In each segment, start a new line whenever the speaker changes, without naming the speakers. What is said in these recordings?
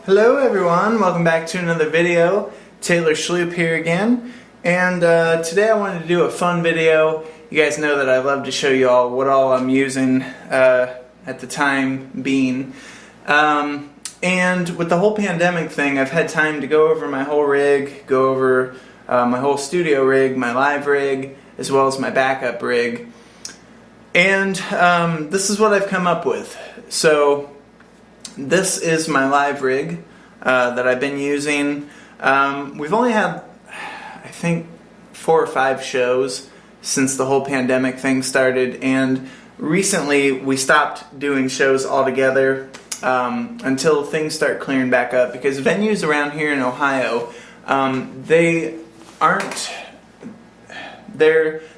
Hello everyone, welcome back to another video. Taylor Schlupp here again, and today I wanted to do a fun video. You guys know that I love to show you all what all I'm using at the time being. And with the whole pandemic thing, I've had time to go over my whole rig, go over my whole studio rig, my live rig, as well as my backup rig. And this is what I've come up with. So this is my live rig that I've been using. We've only had, I think, 4 or 5 shows since the whole pandemic thing started, and recently we stopped doing shows altogether until things start clearing back up, because venues around here in Ohio, they're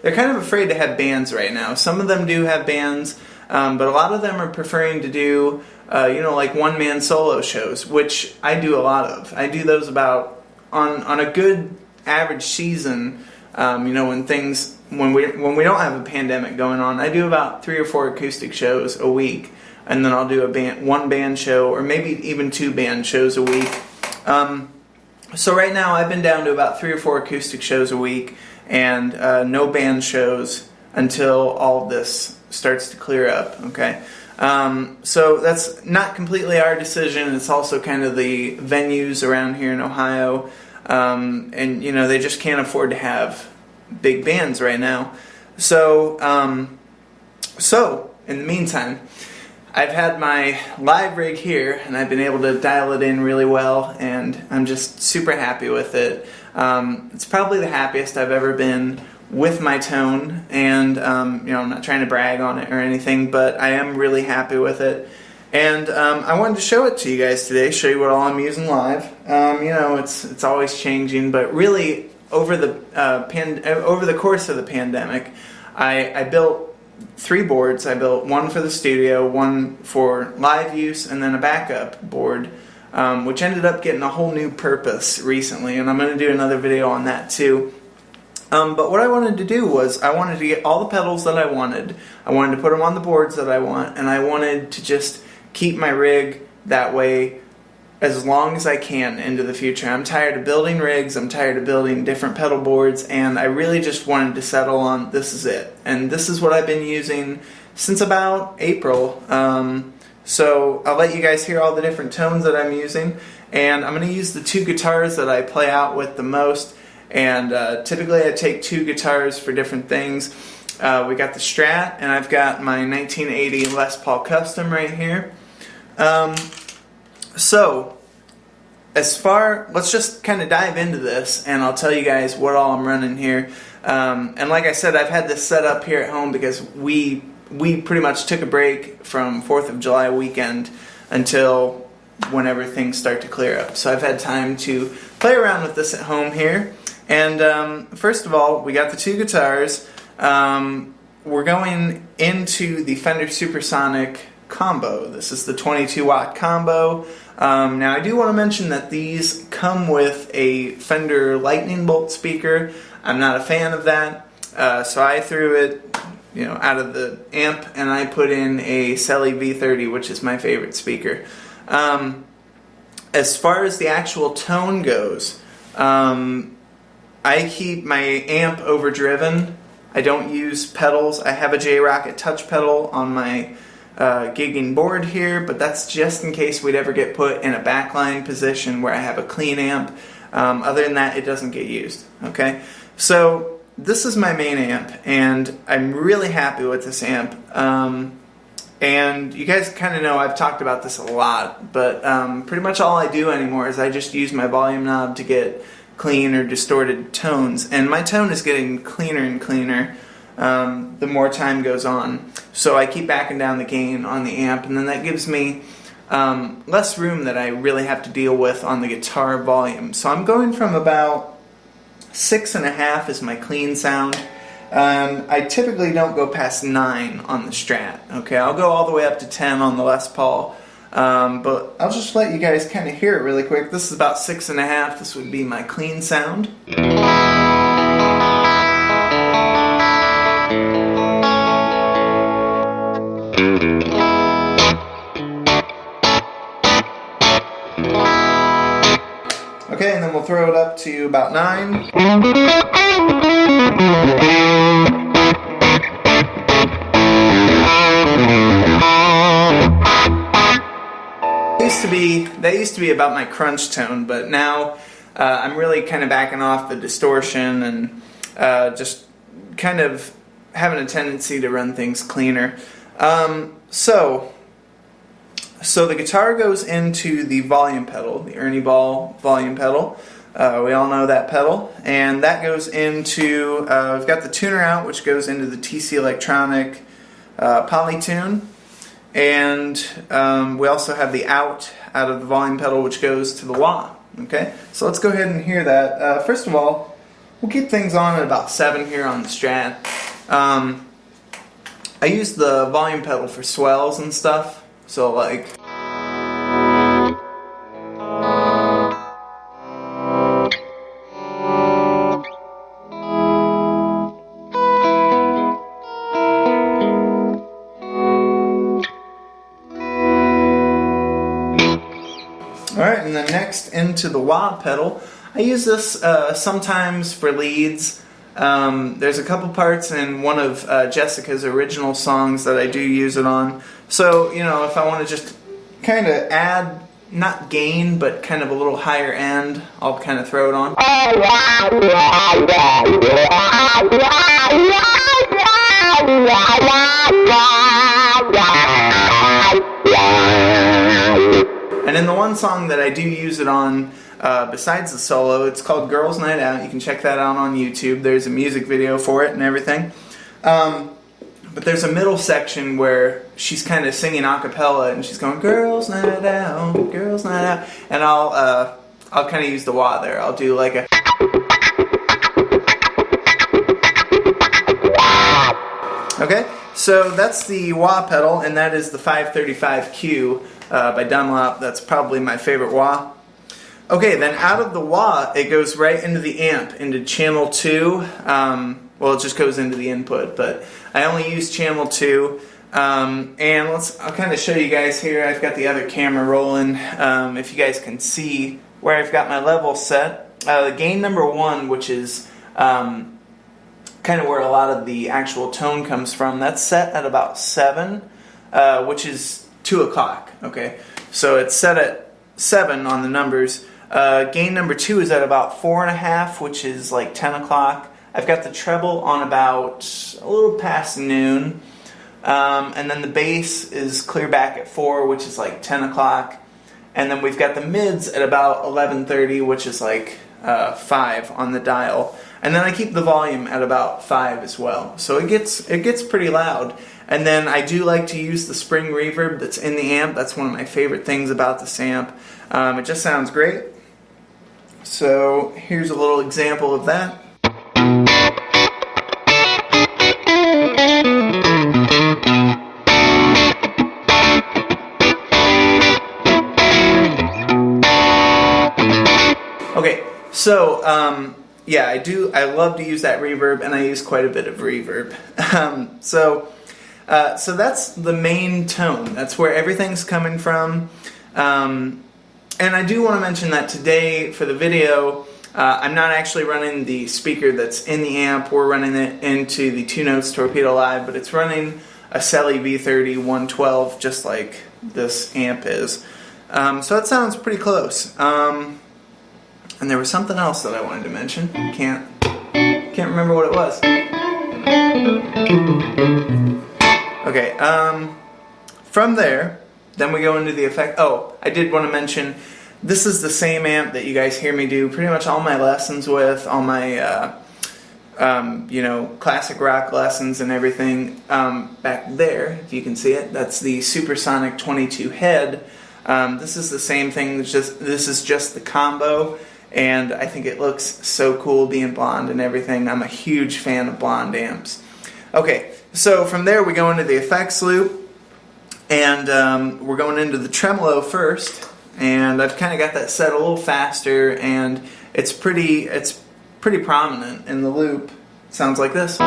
kind of afraid to have bands right now. Some of them do have bands, but a lot of them are preferring to do like one-man solo shows, which I do a lot of. I do those about on a good average season. When we don't have a pandemic going on, I do about 3 or 4 acoustic shows a week, and then I'll do one band show, or maybe even 2 band shows a week. So right now I've been down to about 3 or 4 acoustic shows a week, and no band shows until all of this starts to clear up. Okay. So that's not completely our decision. It's also kind of the venues around here in Ohio, and they just can't afford to have big bands right now. So in the meantime, I've had my live rig here, and I've been able to dial it in really well, and I'm just super happy with it. It's probably the happiest I've ever been with my tone, and I'm not trying to brag on it or anything, but I am really happy with it. And I wanted to show it to you guys today, show you what all I'm using live. It's always changing, but really over the course of the pandemic, I built 3 boards. I built one for the studio, one for live use, and then a backup board, which ended up getting a whole new purpose recently, and I'm going to do another video on that too. But what I wanted to do was I wanted to get all the pedals that I wanted. I wanted to put them on the boards that I want, and I wanted to just keep my rig that way as long as I can into the future. I'm tired of building rigs, I'm tired of building different pedal boards, and I really just wanted to settle on this is it. And this is what I've been using since about April. So I'll let you guys hear all the different tones that I'm using, and I'm going to use the 2 guitars that I play out with the most. And typically I take 2 guitars for different things. We got the Strat, and I've got my 1980 Les Paul Custom right here. So let's just kind of dive into this, and I'll tell you guys what all I'm running here. And like I said, I've had this set up here at home because we pretty much took a break from 4th of July weekend until whenever things start to clear up. So I've had time to play around with this at home here. And first of all, we got the 2 guitars. We're going into the Fender Supersonic combo. This is the 22-watt combo. Now I do want to mention that these come with a Fender lightning bolt speaker. I'm not a fan of that, so I threw it out of the amp, and I put in a Selly V30, which is my favorite speaker. As far as the actual tone goes, I keep my amp overdriven. I don't use pedals. I have a J-Rocket touch pedal on my gigging board here, but that's just in case we'd ever get put in a backline position where I have a clean amp. Other than that, it doesn't get used. Okay, so this is my main amp, and I'm really happy with this amp. And you guys kind of know I've talked about this a lot, but pretty much all I do anymore is I just use my volume knob to get clean or distorted tones, and my tone is getting cleaner and cleaner the more time goes on. So I keep backing down the gain on the amp, and then that gives me less room that I really have to deal with on the guitar volume. So I'm going from about 6.5 is my clean sound. I typically don't go past 9 on the Strat. Okay, I'll go all the way up to 10 on the Les Paul. But I'll just let you guys kind of hear it really quick. This is about 6.5. This would be my clean sound. Okay, and then we'll throw it up to about 9. That used to be about my crunch tone, but now I'm really kind of backing off the distortion and just kind of having a tendency to run things cleaner. So the guitar goes into the volume pedal, the Ernie Ball volume pedal. We all know that pedal, and that goes into, we've got the tuner out, which goes into the TC Electronic Polytune, and we also have the out of the volume pedal, which goes to the wah. Okay, so let's go ahead and hear that. First of all, we'll keep things on at about 7 here on the Strat. I use the volume pedal for swells and stuff, so like... Alright, and then next into the wah pedal. I use this sometimes for leads. There's a couple parts in one of Jessica's original songs that I do use it on. So, you know, if I want to just kind of add, not gain, but kind of a little higher end, I'll kind of throw it on. And in the one song that I do use it on, besides the solo, it's called Girls Night Out. You can check that out on YouTube. There's a music video for it and everything. But there's a middle section where she's kind of singing a cappella and she's going, Girls Night Out, Girls Night Out. And I'll kind of use the wah there. I'll do like a... Okay, so that's the wah pedal, and that is the 535Q by Dunlop. That's probably my favorite wah. Okay, then out of the wah, it goes right into the amp, into channel 2. Well, it just goes into the input, but I only use channel 2. And I'll kind of show you guys here. I've got the other camera rolling. If you guys can see where I've got my level set. The gain number 1, which is kind of where a lot of the actual tone comes from, that's set at about 7, which is 2 o'clock. Okay, so it's set at 7 on the numbers. Gain number 2 is at about 4.5, which is like 10 o'clock. I've got the treble on about a little past noon. And then the bass is clear back at 4, which is like 10 o'clock. And then we've got the mids at about 11:30, which is like 5 on the dial. And then I keep the volume at about 5 as well. So it gets pretty loud. And then I do like to use the spring reverb that's in the amp. That's one of my favorite things about this amp. It just sounds great. So here's a little example of that. Okay, so yeah, I love to use that reverb, and I use quite a bit of reverb. So that's the main tone. That's where everything's coming from. And I do want to mention that today for the video, I'm not actually running the speaker that's in the amp. We're running it into the 2 Notes Torpedo Live, but it's running a Selly V30 112 just like this amp is. So it sounds pretty close. And there was something else that I wanted to mention. Can't remember what it was. Okay, from there, then we go into the effect. Oh, I did want to mention, this is the same amp that you guys hear me do pretty much all my lessons with, all my, you know, classic rock lessons and everything. Back there, if you can see it, that's the Supersonic 22 head. This is the same thing, this is just the combo. And I think it looks so cool being blonde and everything. I'm a huge fan of blonde amps. Okay, so from there we go into the effects loop, and we're going into the tremolo first. And I've kind of got that set a little faster, and it's pretty prominent in the loop. It sounds like this.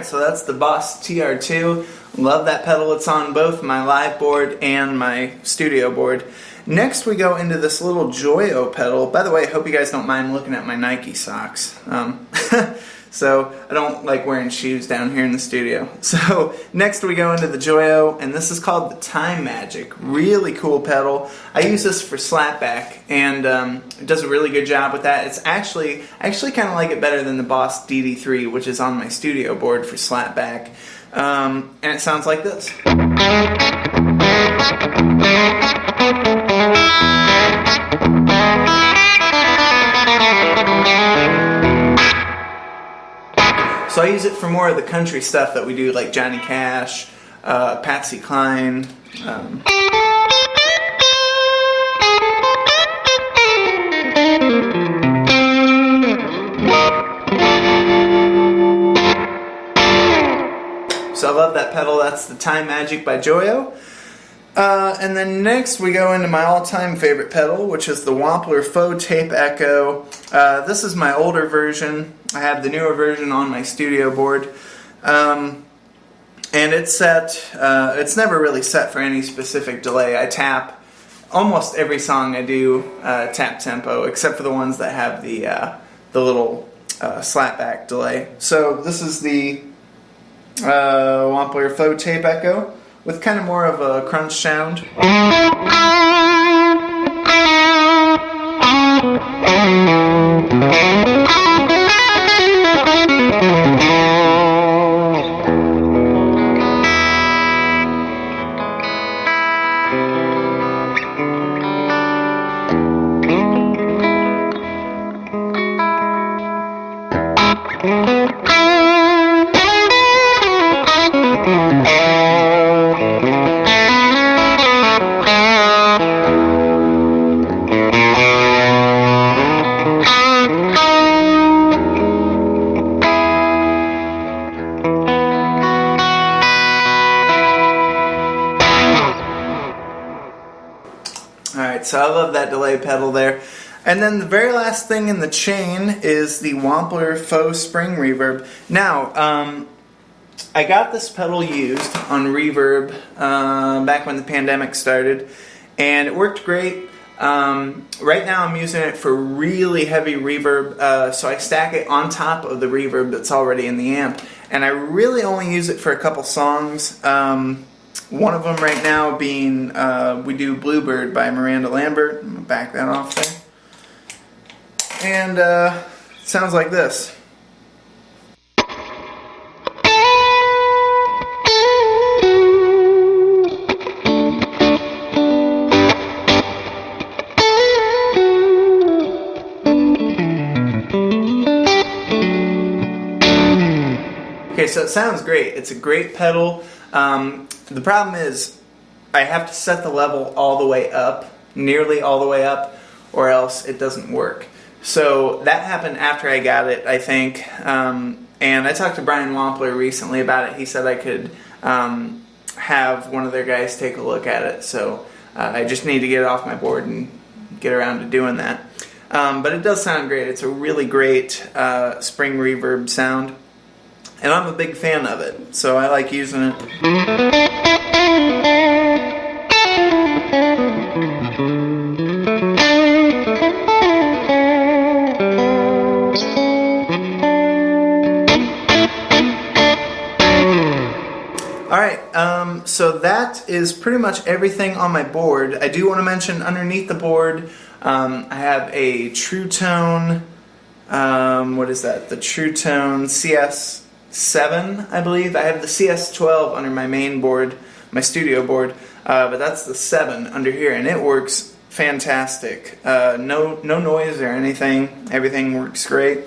Alright, so that's the Boss TR2. Love that pedal. It's on both my live board and my studio board. Next we go into this little Joyo pedal. By the way, I hope you guys don't mind looking at my Nike socks. So I don't like wearing shoes down here in the studio. So next we go into the Joyo, and this is called the Time Magic. Really cool pedal. I use this for slapback, and it does a really good job with that. It's I actually kind of like it better than the Boss DD3, which is on my studio board for slapback. And it sounds like this. So I use it for more of the country stuff that we do, like Johnny Cash, Patsy Cline. So I love that pedal. That's the Time Magic by Joyo. And then next we go into my all-time favorite pedal, which is the Wampler Faux Tape Echo. This is my older version. I have the newer version on my studio board. And it's set, it's never really set for any specific delay. I tap almost every song I do, tap tempo, except for the ones that have the little slapback delay. So this is the Wampler Faux Tape Echo with kind of more of a crunch sound. Alright, so I love that delay pedal there. And then the very last thing in the chain is the Wampler Faux Spring Reverb. Now, I got this pedal used on Reverb back when the pandemic started, and it worked great. Right now I'm using it for really heavy reverb, so I stack it on top of the reverb that's already in the amp, and I really only use it for a couple songs. One of them right now being we do Bluebird by Miranda Lambert. I'm going to back that off there. And it sounds like this. Okay, so it sounds great. It's a great pedal. The problem is I have to set the level all the way up, nearly all the way up, or else it doesn't work. So that happened after I got it, I think. And I talked to Brian Wampler recently about it. He said I could have one of their guys take a look at it. So I just need to get it off my board and get around to doing that. But it does sound great. It's a really great spring reverb sound. And I'm a big fan of it, so I like using it. Alright, so that is pretty much everything on my board. I do want to mention underneath the board, I have a Truetone, what is that? The Truetone CS7, I believe. I have the CS12 under my main board, my studio board, but that's the 7 under here, and it works fantastic. No noise or anything. Everything works great.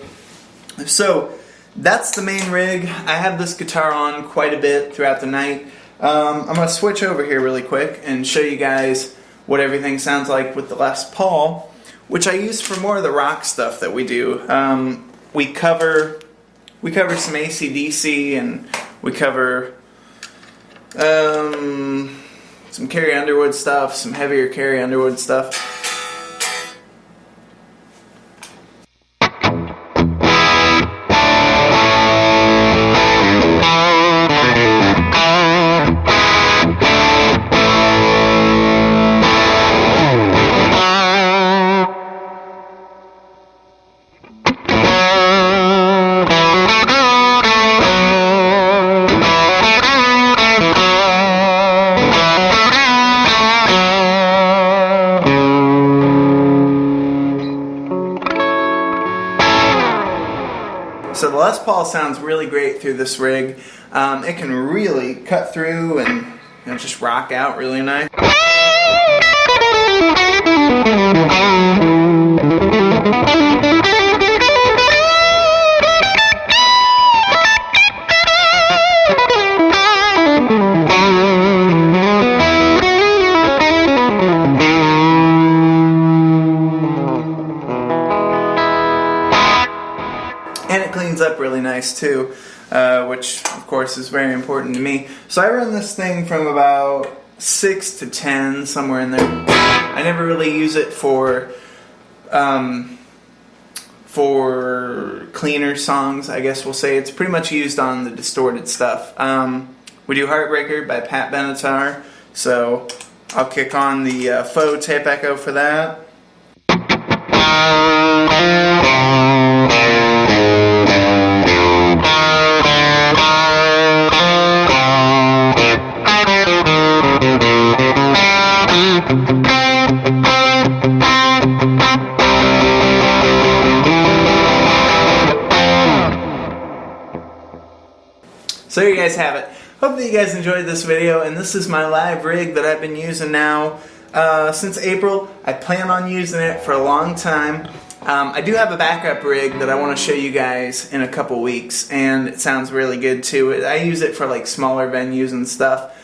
So that's the main rig. I have this guitar on quite a bit throughout the night. I'm going to switch over here really quick and show you guys what everything sounds like with the Les Paul, which I use for more of the rock stuff that we do. We cover some AC/DC, and we cover some Carrie Underwood stuff, some heavier Carrie Underwood stuff. Les Paul sounds really great through this rig. It can really cut through and just rock out really nice. And it cleans up really nice too, which of course is very important to me. So I run this thing from about 6 to 10, somewhere in there. I never really use it for cleaner songs, I guess we'll say. It's pretty much used on the distorted stuff. We do Heartbreaker by Pat Benatar, so I'll kick on the Faux tape echo for that. So there you guys have it. Hope that you guys enjoyed this video, and this is my live rig that I've been using now since April. I plan on using it for a long time. I do have a backup rig that I want to show you guys in a couple weeks, and it sounds really good too. I use it for like smaller venues and stuff.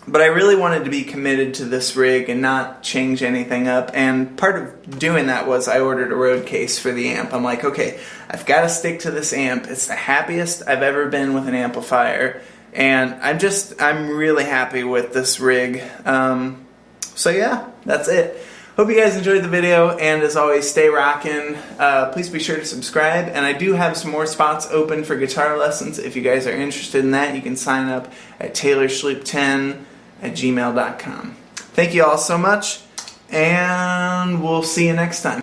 But I really wanted to be committed to this rig and not change anything up, and part of doing that was I ordered a road case for the amp. I'm like, okay, I've got to stick to this amp. It's the happiest I've ever been with an amplifier, and I'm really happy with this rig. So yeah, that's it. Hope you guys enjoyed the video, and as always, stay rockin'. Please be sure to subscribe, and I do have some more spots open for guitar lessons. If you guys are interested in that, you can sign up at taylorschlupp10@gmail.com. Thank you all so much, and we'll see you next time.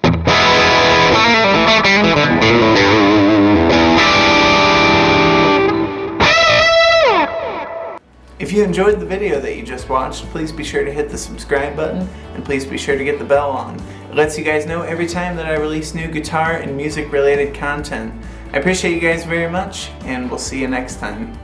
If you enjoyed the video that you just watched, please be sure to hit the subscribe button, and please be sure to get the bell on. It lets you guys know every time that I release new guitar and music related content. I appreciate you guys very much, and we'll see you next time.